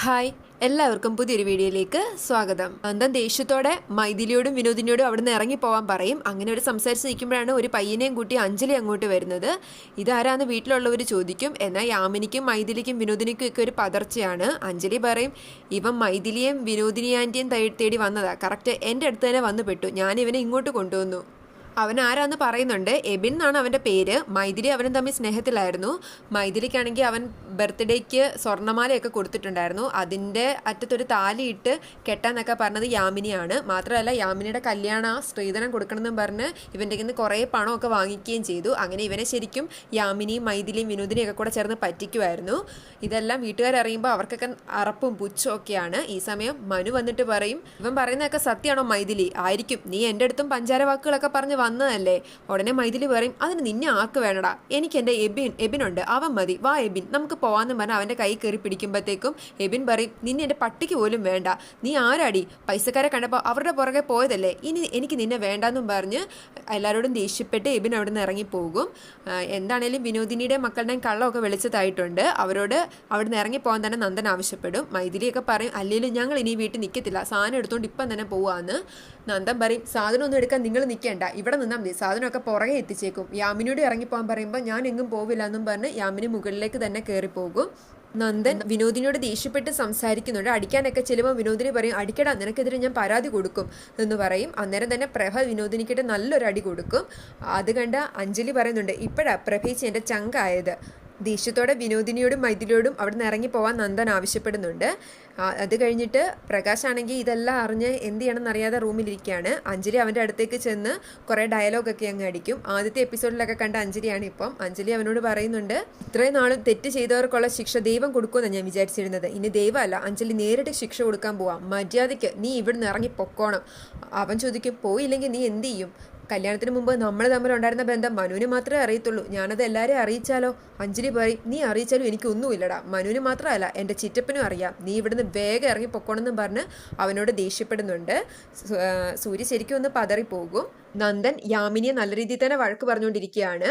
Hi, എല്ലാവർക്കും പുതിയൊരു വീഡിയോയിലേക്ക് സ്വാഗതം. നന്ദൻ ദേഷ്യത്തോടെ മൈഥിലിയോടും വിനോദിനോടും അവിടുന്ന് ഇറങ്ങിപ്പോവാൻ പറയും. അങ്ങനെ ഒരു സംസാരിച്ച് നിൽക്കുമ്പോഴാണ് ഒരു പയ്യനെയും കൂട്ടി അഞ്ജലി അങ്ങോട്ട് വരുന്നത്. ഇതാരാന്ന് വീട്ടിലുള്ളവർ ചോദിക്കും. എന്നാൽ യാമിനിക്കും മൈഥിലിക്കും വിനോദിനിക്കും ഒക്കെ ഒരു പതർച്ചയാണ്. അഞ്ജലി പറയും, ഇവൻ മൈഥിലിയെയും വിനോദിനി ആൻറ്റിയും തേടി വന്നതാ. കറക്റ്റ് എൻ്റെ അടുത്ത് തന്നെ വന്നു പെട്ടു. ഞാൻ ഇവനെ ഇങ്ങോട്ട് കൊണ്ടുവന്നു. അവൻ ആരാന്ന് പറയുന്നുണ്ട്. എബിൻ എന്നാണ് അവൻ്റെ പേര്. മൈഥിലി അവനും തമ്മിൽ സ്നേഹത്തിലായിരുന്നു. മൈഥിലിക്കാണെങ്കിൽ അവൻ ബർത്ത്ഡേക്ക് സ്വർണ്ണമാലയൊക്കെ കൊടുത്തിട്ടുണ്ടായിരുന്നു. അതിൻ്റെ അറ്റത്തൊരു താലിയിട്ട് കെട്ടാന്നൊക്കെ പറഞ്ഞത് യാമിനിയാണ്. മാത്രമല്ല യാമിനിയുടെ കല്യാണ സ്ത്രീധനം കൊടുക്കണമെന്നും പറഞ്ഞ് ഇവൻ്റെ കയ്യിൽ നിന്ന് കുറേ പണമൊക്കെ വാങ്ങിക്കുകയും ചെയ്തു. അങ്ങനെ ഇവനെ ശരിക്കും യാമിനിയും മൈഥിലിയും വിനോദിനെയൊക്കെ കൂടെ ചേർന്ന് പറ്റിക്കുമായിരുന്നു. ഇതെല്ലാം വീട്ടുകാരറിയുമ്പോൾ അവർക്കൊക്കെ അറപ്പും പുച്ഛവും ഒക്കെയാണ്. ഈ സമയം മനു വന്നിട്ട് പറയും, ഇവൻ പറയുന്നതൊക്കെ സത്യമാണോ മൈഥിലി? ആയിരിക്കും, നീ എൻ്റെ അടുത്തും പഞ്ചാര വാക്കുകളൊക്കെ പറഞ്ഞ് വന്നതല്ലേ. ഉടനെ മൈഥിലി പറയും, അതിന് നിന്നെ ആക്ക് വേണടാ, എനിക്ക് എൻ്റെ എബിനുണ്ട്, അവൻ മതി, വാ എബിൻ നമുക്ക് പോവാന്ന് പറഞ്ഞാൽ അവൻ്റെ കൈ കയറി പിടിക്കുമ്പോഴത്തേക്കും എബിൻ പറയും, നിന്നെ എൻ്റെ പട്ടിക്ക് പോലും വേണ്ട, നീ ആരാടി, പൈസക്കാരെ കണ്ടപ്പോൾ അവരുടെ പുറകെ പോയതല്ലേ, ഇനി എനിക്ക് നിന്നെ വേണ്ടാന്നും പറഞ്ഞ് എല്ലാവരോടും ദേഷ്യപ്പെട്ട് എബിൻ അവിടെ നിന്ന് ഇറങ്ങിപ്പോകും. എന്താണേലും വിനോദിനിയുടെ മക്കളുടെയും കള്ളമൊക്കെ വെളിച്ചതായിട്ടുണ്ട്. അവരോട് അവിടെ നിന്ന് ഇറങ്ങിപ്പോകാൻ തന്നെ നന്ദൻ ആവശ്യപ്പെടും. മൈഥിലിയൊക്കെ പറയും, അല്ലെങ്കിലും ഞങ്ങൾ ഇനി വീട്ടിൽ നിൽക്കത്തില്ല, സാധനം എടുത്തുകൊണ്ട് ഇപ്പം തന്നെ പോവാന്ന്. നന്ദൻ പറയും, സാധനം ഒന്നും എടുക്കാൻ നിങ്ങൾ നിൽക്കേണ്ട, ഇവിടെ നിന്നാൽ മതി, സാധനമൊക്കെ പുറകെ എത്തിച്ചേക്കും. യാമിനിയോട് ഇറങ്ങിപ്പോകാൻ പറയുമ്പോൾ ഞാൻ എങ്ങും പോവില്ല എന്നും പറഞ്ഞ് യാമിനി മുകളിലേക്ക് തന്നെ കയറിപ്പോകും. നന്ദൻ വിനോദിനിയോട് ദേഷ്യപ്പെട്ട് സംസാരിക്കുന്നുണ്ട്. അടിക്കാനൊക്കെ ചെല്ലുമ്പോൾ വിനോദിനി പറയും, അടിക്കടാ, നിനക്കെതിരെ ഞാൻ പരാതി കൊടുക്കും എന്ന് പറയും. അന്നേരം തന്നെ പ്രഭ വിനോദിനിക്കിട്ട് നല്ലൊരു അടി കൊടുക്കും. അത് കണ്ട അഞ്ജലി പറയുന്നുണ്ട്, ഇപ്പോഴാ പ്രഭേച്ചി എൻ്റെ ചങ്കായത്. ദേഷ്യത്തോടെ വിനോദിനിയോടും മൈഥിലിയോടും അവിടെ നിന്ന് ഇറങ്ങിപ്പോവാൻ നന്ദൻ ആവശ്യപ്പെടുന്നുണ്ട്. അത് കഴിഞ്ഞിട്ട് പ്രകാശ് ആണെങ്കിൽ ഇതെല്ലാം അറിഞ്ഞ് എന്ത് ചെയ്യണമെന്ന് അറിയാതെ റൂമിലിരിക്കുകയാണ്. അഞ്ജലി അവൻ്റെ അടുത്തേക്ക് ചെന്ന് കുറേ ഡയലോഗൊക്കെ അങ്ങ് അടിക്കും. ആദ്യത്തെ എപ്പിസോഡിലൊക്കെ കണ്ട അഞ്ജലിയാണ് ഇപ്പം. അഞ്ജലി അവനോട് പറയുന്നുണ്ട്, ഇത്രയും നാളും തെറ്റ് ചെയ്തവർക്കുള്ള ശിക്ഷ ദൈവം കൊടുക്കുമെന്നാണ് ഞാൻ വിചാരിച്ചിരുന്നത്. ഇനി ദൈവമല്ല, അഞ്ജലി നേരിട്ട് ശിക്ഷ കൊടുക്കാൻ പോവാം. മര്യാദയ്ക്ക് നീ ഇവിടുന്ന് ഇറങ്ങി പൊക്കോണം. അവൻ ചോദിക്കും, പോയില്ലെങ്കിൽ നീ എന്ത് ചെയ്യും? കല്യാണത്തിന് മുമ്പ് നമ്മൾ തമ്മിലുണ്ടായിരുന്ന ബന്ധം മനുവിന് മാത്രമേ അറിയത്തുള്ളൂ, ഞാനത് എല്ലാവരെയും അറിയിച്ചാലോ? അഞ്ജലി പറയും, നീ അറിയിച്ചാലും എനിക്കൊന്നുമില്ലടാ, മനുവിന് മാത്രമല്ല എൻ്റെ ചിറ്റപ്പനും അറിയാം, നീ ഇവിടുന്ന് വേഗം ഇറങ്ങി പൊക്കോണമെന്നും പറഞ്ഞ് അവനോട് ദേഷ്യപ്പെടുന്നുണ്ട്. സൂര്യ ശരിക്കും ഒന്ന് പതറിപ്പോകും. നന്ദൻ യാമിനിയെ നല്ല രീതിയിൽ തന്നെ വഴക്ക് പറഞ്ഞുകൊണ്ടിരിക്കുകയാണ്.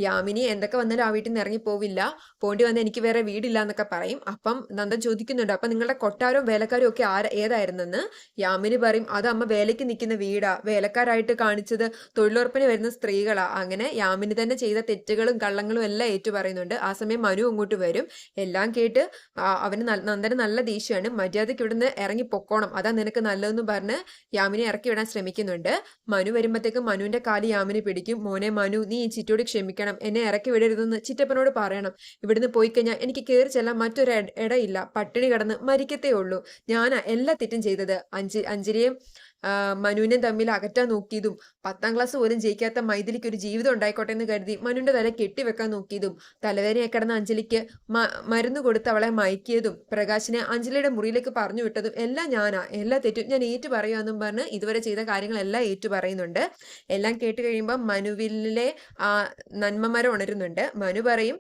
യാമിനി എന്തൊക്കെ വന്നാലും ആ വീട്ടിൽ നിന്ന് ഇറങ്ങിപ്പോവില്ല, പോണ്ടി വന്ന് എനിക്ക് വേറെ വീടില്ല എന്നൊക്കെ പറയും. അപ്പം നന്ദൻ ചോദിക്കുന്നുണ്ട്, അപ്പം നിങ്ങളുടെ കൊട്ടാരവും വേലക്കാരും ഒക്കെ ഏതായിരുന്നെന്ന്. യാമിനി പറയും, അത് അമ്മ വേലയ്ക്ക് നിൽക്കുന്ന വീടാ, വേലക്കാരായിട്ട് കാണിച്ചത് തൊഴിലുറപ്പിന് വരുന്ന സ്ത്രീകളാ. അങ്ങനെ യാമിനി തന്നെ ചെയ്ത തെറ്റുകളും കള്ളങ്ങളും എല്ലാം ഏറ്റുപറയുന്നുണ്ട്. ആ സമയം മനു അങ്ങോട്ട് വരും. എല്ലാം കേട്ട് അവന് നന്ദന് നല്ല ദേഷ്യമാണ്. മര്യാദയ്ക്ക് ഇവിടുന്ന് ഇറങ്ങി പൊക്കോണം, അതാ നിനക്ക് നല്ലതെന്ന് പറഞ്ഞ് യാമിനെ ഇറക്കി വിടാൻ ശ്രമിക്കുന്നുണ്ട്. മനു വരുമ്പോഴത്തേക്കും മനുവിന്റെ കാല് യാമിനി പിടിക്കും. മോനെ മനു, നീ ഈ ചിറ്റോട് ക്ഷമിക്കണം, എന്നെ ഇറക്കി വിടരുതെന്ന് ചിറ്റപ്പനോട് പറയണം. ഇവിടുന്ന് പോയി കഴിഞ്ഞാൽ എനിക്ക് കയറി ചെല്ലാൻ മറ്റൊരു ഇടയില്ല, പട്ടിണി കിടന്ന് മരിക്കത്തേ ഉള്ളൂ. ഞാനാ എല്ലാ തെറ്റും ചെയ്തത്. അഞ്ജലിയും മനുവിനെ തമ്മിൽ അകറ്റാൻ നോക്കിയതും 10ാം ക്ലാസ് പോലും ജയിക്കാത്ത മൈഥിലിക്ക് ഒരു ജീവിതം ഉണ്ടായിക്കോട്ടെ എന്ന് കരുതി മനുവിന്റെ തല കെട്ടിവെക്കാൻ നോക്കിയതും, തലവേദനയെ കിടന്ന അഞ്ജലിക്ക് മരുന്ന് കൊടുത്ത് അവളെ മയക്കിയതും, പ്രകാശിനെ അഞ്ജലിയുടെ മുറിയിലേക്ക് പറഞ്ഞു വിട്ടതും എല്ലാം ഞാനാ, എല്ലാ തെറ്റും ഞാൻ ഏറ്റു പറയുമെന്നും പറഞ്ഞ് ഇതുവരെ ചെയ്ത കാര്യങ്ങളെല്ലാം ഏറ്റു പറയുന്നുണ്ട്. എല്ലാം കേട്ട് കഴിയുമ്പോൾ മനുവിലെ ആ നന്മമരം ഉണരുന്നുണ്ട്. മനു പറയും,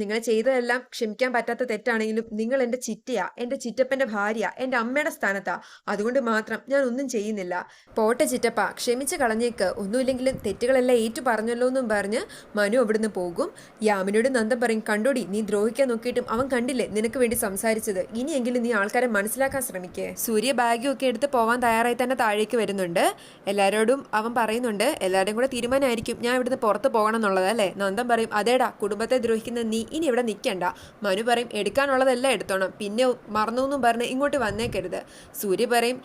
നിങ്ങൾ ചെയ്തതെല്ലാം ക്ഷമിക്കാൻ പറ്റാത്ത തെറ്റാണെങ്കിലും നിങ്ങൾ എൻ്റെ ചിറ്റയാ, എൻ്റെ ചിറ്റപ്പൻ്റെ ഭാര്യ, എൻ്റെ അമ്മയുടെ സ്ഥാനത്താ, അതുകൊണ്ട് മാത്രം ഞാൻ ഒന്നും ചെയ്യുന്നില്ല. പോട്ടെ ചിറ്റപ്പ, ക്ഷമിച്ച് കളഞ്ഞേക്ക്, ഒന്നുമില്ലെങ്കിലും തെറ്റുകളെല്ലാം ഏറ്റു പറഞ്ഞല്ലോ എന്നും പറഞ്ഞ് മനു അവിടുന്ന് പോകും. യാമിനോട് നന്ദൻ പറയും, കണ്ടോടി, നീ ദ്രോഹിക്കാൻ നോക്കിയിട്ടും അവൻ കണ്ടില്ലേ നിനക്ക് വേണ്ടി സംസാരിച്ചത്, ഇനിയെങ്കിലും നീ ആൾക്കാരെ മനസ്സിലാക്കാൻ ശ്രമിക്കേ. സൂര്യ ബാഗും ഒക്കെ എടുത്ത് പോവാൻ തയ്യാറായി തന്നെ താഴേക്ക് വരുന്നുണ്ട്. എല്ലാവരോടും അവൻ പറയുന്നുണ്ട്, എല്ലാവരുടെയും കൂടെ തീരുമാനമായിരിക്കും ഞാൻ ഇവിടുന്ന് പുറത്ത് പോകണം എന്നുള്ളത് അല്ലേ. നന്ദൻ പറയും, അതേടാ, കുടുംബത്തെ ദ്രോഹിക്കുന്ന നീ ഇനി ഇവിടെ നിൽക്കണ്ട. മനു പറയും, എടുക്കാനുള്ളതെല്ലാം എടുത്തോണം, പിന്നെ മറന്നു എന്നും പറഞ്ഞ് ഇങ്ങോട്ട് വന്നേക്കരുത്. സൂര്യ പറയും,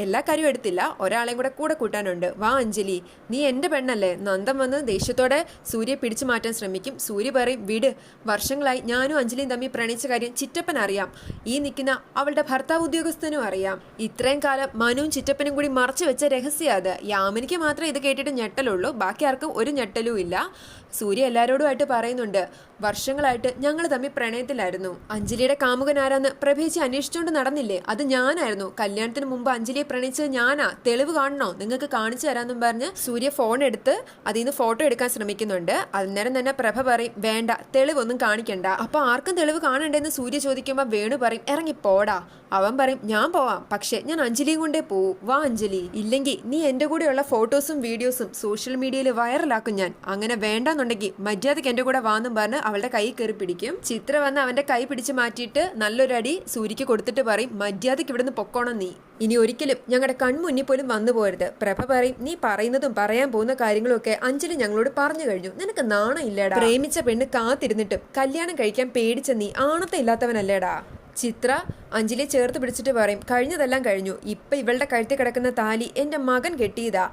എല്ലാ കാര്യവും എടുത്തില്ല, ഒരാളെയും കൂടെ കൂട്ടാനുണ്ട്, വാ അഞ്ജലി, നീ എൻ്റെ പെണ്ണല്ലേ. നന്ദൻ വന്ന് ദേഷ്യത്തോടെ സൂര്യയെ പിടിച്ചു മാറ്റാൻ ശ്രമിക്കും. സൂര്യ പറയും, വിട്, വർഷങ്ങളായി ഞാനും അഞ്ജലിയും തമ്മിൽ പ്രണയിച്ച കാര്യം ചിറ്റപ്പൻ അറിയാം, ഈ നിൽക്കുന്ന അവളുടെ ഭർത്താവ് ഉദ്യോഗസ്ഥനും അറിയാം. ഇത്രയും കാലം മനുവും ചിറ്റപ്പനും കൂടി മറച്ചു വെച്ച രഹസ്യം അത്. യാമിനിക്ക് മാത്രമേ ഇത് കേട്ടിട്ട് ഞെട്ടലുള്ളൂ, ബാക്കി ആർക്കും ഒരു ഞെട്ടലും ഇല്ല. സൂര്യ എല്ലാവരോടുമായിട്ട് പറയുന്നുണ്ട്, വർഷങ്ങളായിട്ട് ഞങ്ങൾ തമ്മിൽ പ്രണയത്തിലായിരുന്നു. അഞ്ജലിയുടെ കാമുകൻ ആരാന്ന് പ്രഭേച്ചി അന്വേഷിച്ചുകൊണ്ട് നടന്നില്ലേ, അത് ഞാനായിരുന്നു. കല്യാണത്തിന് മുമ്പ് അഞ്ജലിയെ പ്രണയിച്ചത് ഞാനാ, തെളിവ് കാണണോ, നിങ്ങൾക്ക് കാണിച്ചു തരാമെന്നും പറഞ്ഞ് സൂര്യ ഫോൺ എടുത്ത് അതിൽ നിന്ന് ഫോട്ടോ എടുക്കാൻ ശ്രമിക്കുന്നുണ്ട്. അന്നേരം തന്നെ പ്രഭ പറയും, വേണ്ട, തെളിവൊന്നും കാണിക്കണ്ട. അപ്പൊ ആർക്കും തെളിവ് കാണണ്ടെന്ന് സൂര്യ ചോദിക്കുമ്പോൾ വേണു പറയും, ഇറങ്ങി പോടാ. അവൻ പറയും, ഞാൻ പോവാം, പക്ഷെ ഞാൻ അഞ്ജലിയും കൊണ്ടേ പോവും, വാ അഞ്ജലി, ഇല്ലെങ്കിൽ നീ എൻ്റെ കൂടെയുള്ള ഫോട്ടോസും വീഡിയോസും സോഷ്യൽ മീഡിയയിൽ വൈറലാക്കും ഞാൻ, അങ്ങനെ വേണ്ട പോകണമെന്നുണ്ടെങ്കിൽ മര്യാദയ്ക്ക് എൻ്റെ കൂടെ വാന്നും പറഞ്ഞ് അവളുടെ കൈ കയറി പിടിക്കും. ചിത്ര വന്ന് അവന്റെ കൈ പിടിച്ച് മാറ്റിയിട്ട് നല്ലൊരു അടി സൂര്യക്ക് കൊടുത്തിട്ട് പറയും, മര്യാദയ്ക്ക് ഇവിടുന്ന് പൊക്കോണം നീ, ഇനി ഒരിക്കലും ഞങ്ങളുടെ കൺമുന്നിൽ പോലും വന്നു പോരുത്. പ്രഭ പറയും, നീ പറയുന്നതും പറയാൻ പോകുന്ന കാര്യങ്ങളും ഒക്കെ അഞ്ജലി ഞങ്ങളോട് പറഞ്ഞു കഴിഞ്ഞു, നിനക്ക് നാണം ഇല്ലേടാ? പ്രേമിച്ച പെണ്ണ് കാത്തിരുന്നിട്ടും കല്യാണം കഴിക്കാൻ പേടിച്ച നീ ആണത്തെ ഇല്ലാത്തവനല്ലേടാ? ചിത്ര അഞ്ജലിയെ ചേർത്ത് പിടിച്ചിട്ട് പറയും, കഴിഞ്ഞതെല്ലാം കഴിഞ്ഞു, ഇപ്പൊ ഇവളുടെ കഴുത്തിൽ കിടക്കുന്ന താലി എൻ്റെ മകൻ കെട്ടിയതാ.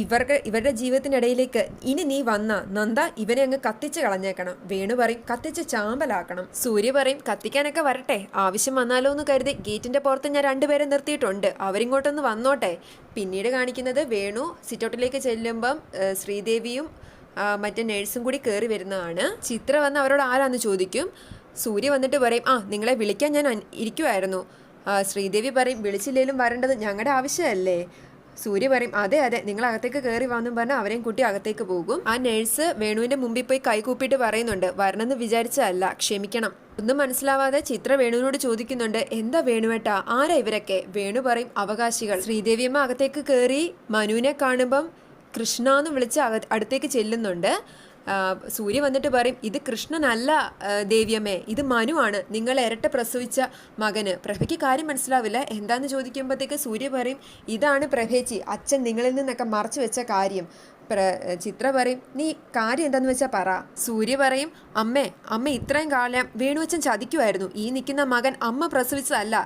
ഇവരുടെ ജീവിതത്തിനിടയിലേക്ക് ഇനി നീ വന്ന നന്ദ ഇവനെ അങ്ങ് കത്തിച്ച് കളഞ്ഞേക്കണം. വേണു പറയും, കത്തിച്ച് ചാമ്പലാക്കണം. സൂര്യ പറയും, കത്തിക്കാനൊക്കെ വരട്ടെ, ആവശ്യം വന്നാലോ എന്ന് കരുതി ഗേറ്റിന്റെ പുറത്ത് ഞാൻ രണ്ടുപേരെ നിർത്തിയിട്ടുണ്ട്, അവരിങ്ങോട്ടൊന്ന് വന്നോട്ടെ. പിന്നീട് കാണിക്കുന്നത് വേണു സിറ്റൗട്ടിലേക്ക് ചെല്ലുമ്പം ശ്രീദേവിയും മറ്റേ നേഴ്സും കൂടി കയറി വരുന്നതാണ്. ചിത്ര വന്ന് അവരോട് ആരാന്ന് ചോദിക്കും. സൂര്യ വന്നിട്ട് പറയും, നിങ്ങളെ വിളിക്കാൻ ഞാൻ ഇരിക്കുമായിരുന്നു. ശ്രീദേവി പറയും, വിളിച്ചില്ലേലും വരേണ്ടത് ഞങ്ങളുടെ ആവശ്യമല്ലേ? സൂര്യ പറയും, അതെ അതെ, നിങ്ങൾ അകത്തേക്ക് കയറി വന്നും പറഞ്ഞ് അവരെയും കൂട്ടി അകത്തേക്ക് പോകും. ആ നേഴ്സ് വേണുവിന്റെ മുമ്പിൽ പോയി കൈകൂപ്പിട്ട് പറയുന്നുണ്ട്, വരണമെന്ന് വിചാരിച്ചതല്ല, ക്ഷമിക്കണം. ഒന്നും മനസ്സിലാവാതെ ചിത്ര വേണുവിനോട് ചോദിക്കുന്നുണ്ട്, എന്താ വേണുവേട്ടാ, ആരാ ഇവരൊക്കെ? വേണു പറയും, അവകാശികൾ. ശ്രീദേവിയമ്മ അകത്തേക്ക് കയറി മനുവിനെ കാണുമ്പം കൃഷ്ണ എന്ന് വിളിച്ച് അടുത്തേക്ക് ചെല്ലുന്നുണ്ട്. സൂര്യ വന്നിട്ട് പറയും, ഇത് കൃഷ്ണനല്ല ദേവിയമ്മേ, ഇത് മനുവാണ്, നിങ്ങൾ ഇരട്ട പ്രസവിച്ച മകന്. പ്രഭയ്ക്ക് കാര്യം മനസ്സിലാവില്ല. എന്താന്ന് ചോദിക്കുമ്പോഴത്തേക്ക് സൂര്യ പറയും, ഇതാണ് പ്രഭേച്ചി, അച്ഛൻ നിങ്ങളിൽ നിന്നൊക്കെ മറച്ചു വെച്ച കാര്യം. ചിത്ര പറയും, നീ കാര്യം എന്താന്ന് വെച്ചാൽ പറ. സൂര്യ പറയും, അമ്മ ഇത്രയും കാലം വേണുവച്ചൻ ചതിക്കുമായിരുന്നു. ഈ നിൽക്കുന്ന മകൻ അമ്മ പ്രസവിച്ചതല്ല,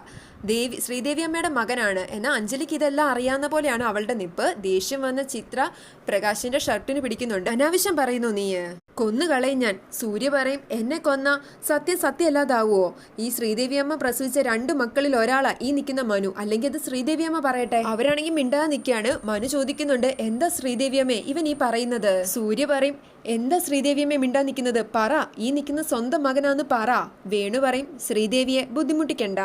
ശ്രീദേവി അമ്മയുടെ മകനാണ്. എന്നാൽ അഞ്ജലിക്ക് ഇതെല്ലാം അറിയാവുന്ന പോലെയാണ് അവളുടെ നിപ്പ്. ദേഷ്യം വന്ന ചിത്ര പ്രകാശിന്റെ ഷർട്ടിന് പിടിക്കുന്നുണ്ട്. അനാവശ്യം പറയുന്നു നീ, കൊന്നുകളയും ഞാൻ. സൂര്യ പറയും, എന്നെ കൊന്ന സത്യമല്ലാതാവുമോ? ഈ ശ്രീദേവി അമ്മ പ്രസവിച്ച 2 മക്കളിൽ ഒരാളാ ഈ നിൽക്കുന്ന മനു, അല്ലെങ്കിൽ അത് ശ്രീദേവി അമ്മ പറയട്ടെ. അവരാണെങ്കിൽ മിണ്ടാതെ നിൽക്കുകയാണ്. മനു ചോദിക്കുന്നുണ്ട്, എന്താ ശ്രീദേവി അമ്മേ ഇവൻ ഈ പറയുന്നത്? സൂര്യ പറയും, എന്താ ശ്രീദേവിയമ്മേ മിണ്ടാ നിൽക്കുന്നത്, പറ, ഈ നിൽക്കുന്ന സ്വന്തം മകനാന്ന് പറ. വേണു പറയും, ശ്രീദേവിയെ ബുദ്ധിമുട്ടിക്കണ്ട,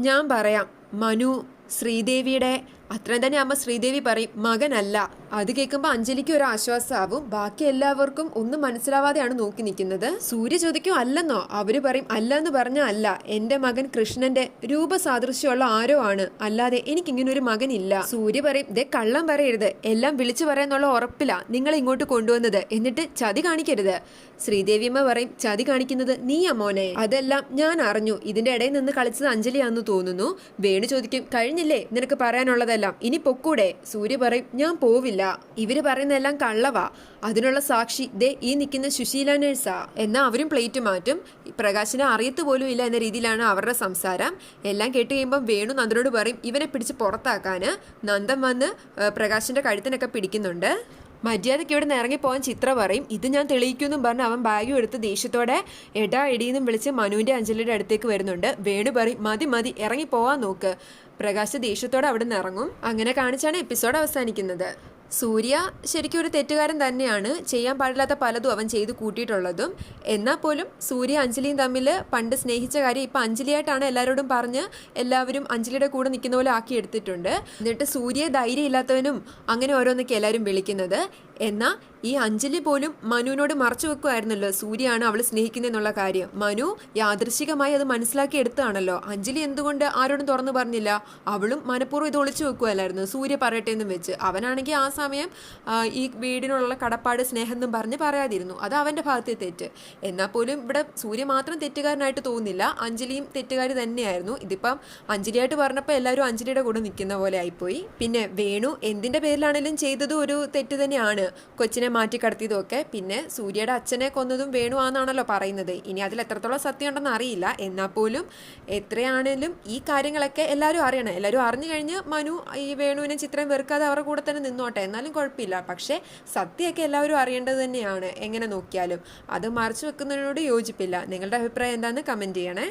ഞാൻ പറയാം, മനു ശ്രീദേവിയുടെ. അത്രയും തന്നെ അമ്മ ശ്രീദേവി പറയും, മകനല്ല. അത് കേൾക്കുമ്പോൾ അഞ്ജലിക്ക് ഒരു ആശ്വാസമാവും. ബാക്കി എല്ലാവർക്കും ഒന്നും മനസ്സിലാവാതെയാണ് നോക്കി നിൽക്കുന്നത്. സൂര്യ ചോദിക്കും, അല്ലെന്നോ? അവര് പറയും, അല്ല എന്ന് പറഞ്ഞാൽ അല്ല, എന്റെ മകൻ കൃഷ്ണന്റെ രൂപസാദൃശ്യമുള്ള ആരോ ആണ്, അല്ലാതെ എനിക്കിങ്ങനെ ഒരു മകനില്ല. സൂര്യ പറയും, ദേ കള്ളം പറയരുത്, എല്ലാം വിളിച്ചു പറയാന്നുള്ള ഉറപ്പില്ല നിങ്ങൾ ഇങ്ങോട്ട് കൊണ്ടുവന്നത്, എന്നിട്ട് ചതി കാണിക്കരുത്. ശ്രീദേവിയമ്മ പറയും, ചതി കാണിക്കുന്നത് നീയാ മോനെ, അതെല്ലാം ഞാൻ അറിഞ്ഞു, ഇതിന്റെ ഇടയിൽ നിന്ന് കളിച്ചത് അഞ്ജലിയാന്ന് തോന്നുന്നു. വേണു ചോദിക്കും, കഴിഞ്ഞില്ലേ നിനക്ക് പറയാനുള്ളതല്ല, ഇനി പൊക്കൂടെ? സൂര്യ പറയും, ഞാൻ പോവില്ല, ഇവര് പറയുന്നതെല്ലാം കള്ളവാ, അതിനുള്ള സാക്ഷി ദേ ഈ നിൽക്കുന്ന സുശീല നേഴ്സാ. എന്നാ അവരും പ്ലേറ്റ് മാറ്റും. പ്രകാശിനെ അറിയത്ത് പോലും ഇല്ല എന്ന രീതിയിലാണ് അവരുടെ സംസാരം. എല്ലാം കേട്ട് കഴിയുമ്പം വേണു നന്ദനോട് പറയും, ഇവനെ പിടിച്ച് പുറത്താക്കാന്. നന്ദൻ വന്ന് പ്രകാശിന്റെ കഴുത്തിനൊക്കെ പിടിക്കുന്നുണ്ട്. മര്യാദയ്ക്ക് ഇവിടെ നിന്ന് ഇറങ്ങിപ്പോകാൻ ചിത്ര പറയും, ഇത് ഞാൻ തെളിയിക്കുമെന്നും പറഞ്ഞ് അവൻ ബാഗും എടുത്ത് ദേഷ്യത്തോടെ എടാ എടീന്നും വിളിച്ച് മനുവിന്റെ അഞ്ജലിയുടെ അടുത്തേക്ക് വരുന്നുണ്ട്. വേണു പറയും, മതി ഇറങ്ങിപ്പോവാൻ നോക്ക്. പ്രകാശ് ദേഷ്യത്തോടെ അവിടെ നിന്ന് ഇറങ്ങും. അങ്ങനെ കാണിച്ചാണ് എപ്പിസോഡ് അവസാനിക്കുന്നത്. സൂര്യ ശരിക്കും ഒരു തെറ്റുകാരൻ തന്നെയാണ്. ചെയ്യാൻ പാടില്ലാത്ത പലതും അവൻ ചെയ്ത് കൂട്ടിയിട്ടുള്ളതും. എന്നാൽ പോലും സൂര്യ അഞ്ജലിയും തമ്മിൽ പണ്ട് സ്നേഹിച്ച കാര്യം ഇപ്പം അഞ്ജലിയായിട്ടാണ് എല്ലാവരോടും പറഞ്ഞ് എല്ലാവരും അഞ്ജലിയുടെ കൂടെ നിൽക്കുന്ന പോലെ ആക്കിയെടുത്തിട്ടുണ്ട്. എന്നിട്ട് സൂര്യയെ ധൈര്യമില്ലാത്തവനും അങ്ങനെ ഓരോന്നൊക്കെ എല്ലാവരും വിളിക്കുന്നത്. എന്നാൽ ഈ അഞ്ജലി പോലും മനുവിനോട് മറച്ചു വെക്കുമായിരുന്നല്ലോ സൂര്യയാണ് അവൾ സ്നേഹിക്കുന്നതെന്നുള്ള കാര്യം. മനു യാദൃശികമായി അത് മനസ്സിലാക്കി എടുത്താണല്ലോ. അഞ്ജലി എന്തുകൊണ്ട് ആരോടും തുറന്നു പറഞ്ഞില്ല? അവളും മനഃപൂർവ്വം ഇത് ഒളിച്ചു വെക്കുമല്ലായിരുന്നു, സൂര്യ പറയട്ടെ എന്നും വെച്ച്. അവനാണെങ്കിൽ ആ സമയം ഈ വീടിനുള്ള കടപ്പാട് സ്നേഹം എന്നും പറഞ്ഞ് പറയാതിരുന്നു. അത് അവൻ്റെ ഭാഗത്തെ തെറ്റ്. എന്നാൽ പോലും ഇവിടെ സൂര്യ മാത്രം തെറ്റുകാരനായിട്ട് തോന്നുന്നില്ല, അഞ്ജലിയും തെറ്റുകാരി തന്നെയായിരുന്നു. ഇതിപ്പം അഞ്ജലിയായിട്ട് പറഞ്ഞപ്പോൾ എല്ലാവരും അഞ്ജലിയുടെ കൂടെ നിൽക്കുന്ന പോലെ ആയിപ്പോയി. പിന്നെ വേണു എന്തിൻ്റെ പേരിലാണെങ്കിലും ചെയ്തതും ഒരു തെറ്റ് തന്നെയാണ്, കൊച്ചിനെ മാറ്റി കടത്തിയതൊക്കെ. പിന്നെ സൂര്യയുടെ അച്ഛനെ കൊന്നതും വേണു ആണെന്നാണല്ലോ പറയുന്നത്. ഇനി അതിൽ എത്രത്തോളം സത്യം ഉണ്ടെന്ന് അറിയില്ല. എന്നാൽ പോലും എത്രയാണേലും ഈ കാര്യങ്ങളൊക്കെ എല്ലാവരും അറിയണം. എല്ലാവരും അറിഞ്ഞു കഴിഞ്ഞ് മനു ഈ വേണുവിനെ ചിത്രം വെറുക്കാതെ അവരുടെ കൂടെ തന്നെ നിന്നോട്ടെ, എന്നാലും കുഴപ്പമില്ല. പക്ഷേ സത്യമൊക്കെ എല്ലാവരും അറിയേണ്ടത് തന്നെയാണ് എങ്ങനെ നോക്കിയാലും. അത് മറച്ചു വെക്കുന്നതിനോട് യോജിപ്പില്ല. നിങ്ങളുടെ അഭിപ്രായം എന്താണെന്ന് കമൻറ്റ് ചെയ്യണേ.